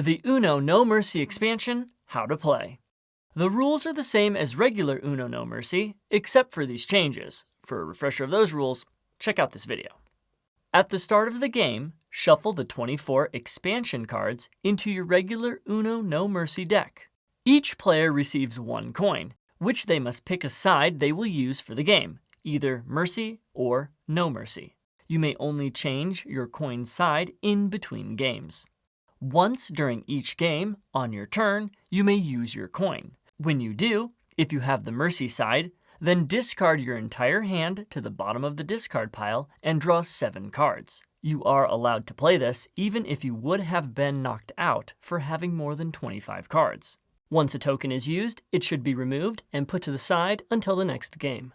The Uno No Mercy expansion, How to Play. The rules are the same as regular Uno No Mercy, except for these changes. For a refresher of those rules, check out this video. At the start of the game, shuffle the 24 expansion cards into your regular Uno No Mercy deck. Each player receives one coin, which they must pick a side they will use for the game, either Mercy or No Mercy. You may only change your coin side in between games. Once during each game, on your turn, you may use your coin. When you do, if you have the Mercy side, then discard your entire hand to the bottom of the discard pile and draw 7 cards. You are allowed to play this even if you would have been knocked out for having more than 25 cards. Once a token is used, it should be removed and put to the side until the next game.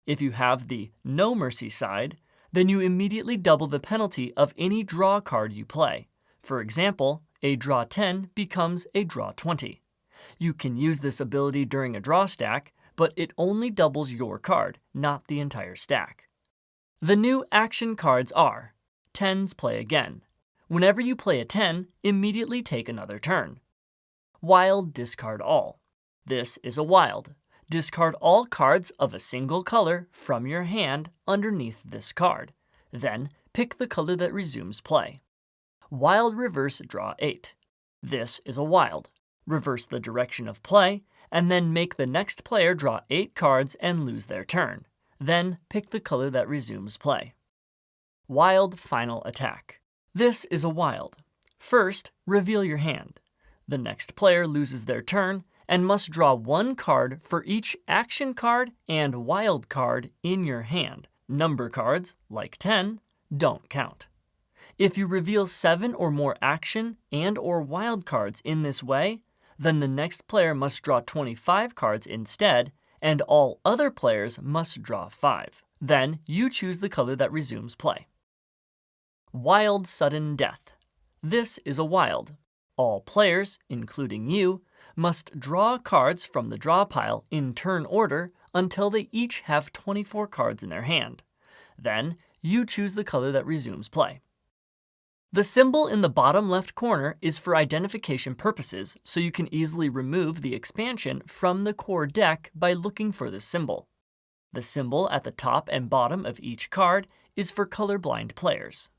If you have the No Mercy side, then you immediately double the penalty of any draw card you play. For example, a draw 10 becomes a draw 20. You can use this ability during a draw stack, but it only doubles your card, not the entire stack. The new action cards are 10s Play Again. Whenever you play a 10, immediately take another turn. Wild Discard All. This is a wild. Discard all cards of a single color from your hand underneath this card. Then pick the color that resumes play. Wild Reverse Draw 8. This is a wild. Reverse the direction of play, and then make the next player draw 8 cards and lose their turn. Then pick the color that resumes play. Wild Final Attack. This is a wild. First, reveal your hand. The next player loses their turn and must draw 1 card for each action card and wild card in your hand. Number cards, like 10, don't count. If you reveal 7 or more action and/or wild cards in this way, then the next player must draw 25 cards instead, and all other players must draw 5. Then you choose the color that resumes play. Wild Sudden Death. This is a wild. All players, including you, must draw cards from the draw pile in turn order until they each have 24 cards in their hand. Then you choose the color that resumes play. The symbol in the bottom left corner is for identification purposes, so you can easily remove the expansion from the core deck by looking for this symbol. The symbol at the top and bottom of each card is for colorblind players.